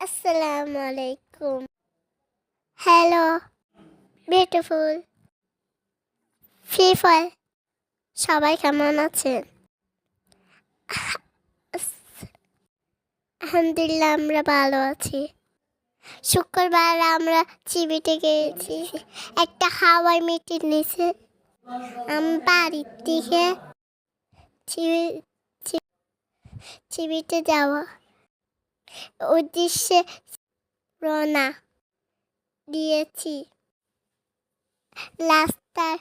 আসসালামু আলাইকুম। Hello, beautiful people, সবাই কেমন আছেন? আলহামদুলিল্লাহ, আমরা ভালো আছি। শুক্রবার আমরা চিবিতে গিয়েছি, একটা হাওয়াই মিটিং নিছে। বাড়ির থেকে চিবি- চিবিতে যাওয়া উদ্দেশ্যে রওনা দিয়েছি। রাস্তার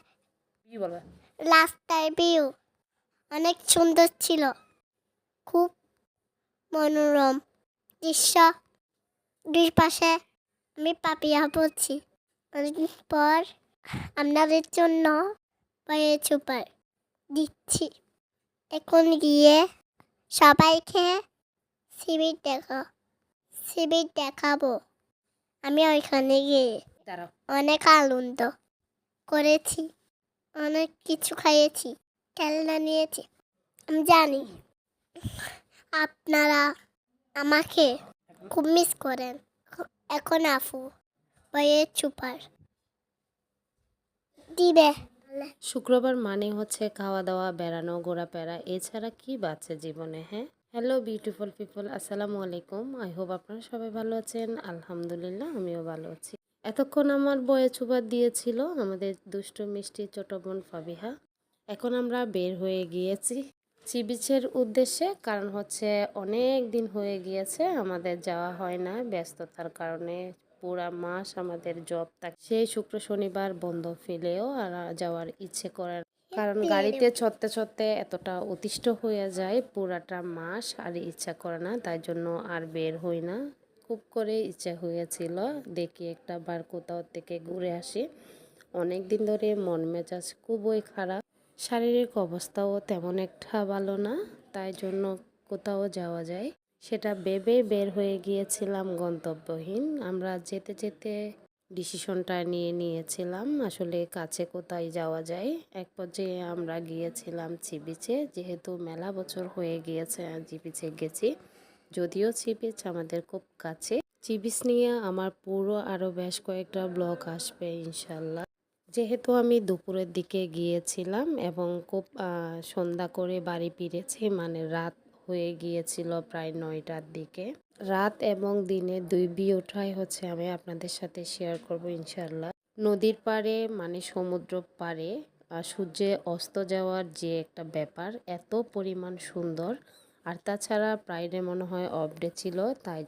রাস্তার ভিউ অনেক সুন্দর ছিল, খুব মনোরম দৃশ্য। দুই পাশে আমি পাপিয়া বলছি। অনেকদিন পর আপনাদের জন্য বয়ে সুপার দিচ্ছি। এখন গিয়ে সবাইকে সিবির দেখাবো। আমি ওইখানে গিয়ে অনেক আনন্দ করেছি, অনেক কিছু খাইয়েছি, খেলনা নিয়েছি। আমি জানি আপনারা আমাকে খুব মিস করেন। এখন আফু বয়ে সুপার দিবে। শুক্রবার মানে হচ্ছে খাওয়া দাওয়া, বেড়ানো, ঘোরাফেরা, এছাড়া কি বাচ্চা জীবনে। হ্যাঁ, হ্যালো বিউটিফুল পিপল, আসসালামু আলাইকুম। আই হোপ আপনারা সবাই ভালো আছেন। আলহামদুলিল্লাহ, আমিও ভালো আছি। এতক্ষণ আমার বয়ে চুপার দিয়েছিল আমাদের দুষ্টু মিষ্টি ছোট বোন ফাবিহা। এখন আমরা বের হয়ে গিয়েছি সি বিচের উদ্দেশ্যে, কারণ হচ্ছে অনেক দিন হয়ে গিয়েছে আমাদের যাওয়া হয় না ব্যস্ততার কারণে। পুরা মাস আমাদের জব থাকে, সেই শুক্র শনিবার বন্ধ ফেলেও আর যাওয়ার ইচ্ছে করে না। কারণ গাড়িতে চড়তে চড়তে এতটা অতিষ্ঠ হয়ে যায় পুরাটা মাস, আর ইচ্ছা করে না, তাই জন্য আর বের হই না। খুব করে ইচ্ছা হয়েছিল দেখি একটা বার কোথাও থেকে ঘুরে আসি। অনেক দিন ধরে মন মেজাজ খুবই খারাপ, শারীরিক অবস্থাও তেমন একটা ভালো না, তাই জন্য কোথাও যাওয়া যায় সেটা ভেবে বের হয়ে গিয়েছিলাম গন্তব্যহীন। আমরা যেতে যেতে ডিসিশনটা নিয়েছিলাম আসলে কাছে কোথায় যাওয়া যায়। এক পর্যায়ে আমরা গিয়েছিলাম সি বিচে, যেহেতু মেলা বছর হয়ে গিয়েছে সি বিচে গেছি। যদিও সি বিচ আমাদের খুব কাছে। সি বিচ নিয়ে আমার পুরো আরও বেশ কয়েকটা ব্লগ আসবে ইনশাল্লাহ। যেহেতু আমি দুপুরের দিকে গিয়েছিলাম এবং খুব সন্ধ্যা করে বাড়ি ফিরেছি, মানে রাত হয়ে গিয়েছিল প্রায় 9টার দিকে। রাত এবং দিনের দুই ভিউটাই হচ্ছে আমি আপনাদের সাথে শেয়ার করব ইনশাল্লাহ। নদীর পাড়ে মানে সমুদ্র পাড়ে সূর্যে অস্ত যাওয়ার যে একটা ব্যাপার, এত পরিমাণ সুন্দর। আর তাছাড়া ফ্রাইডে মনে হয় অফ ডে ছিল, তাই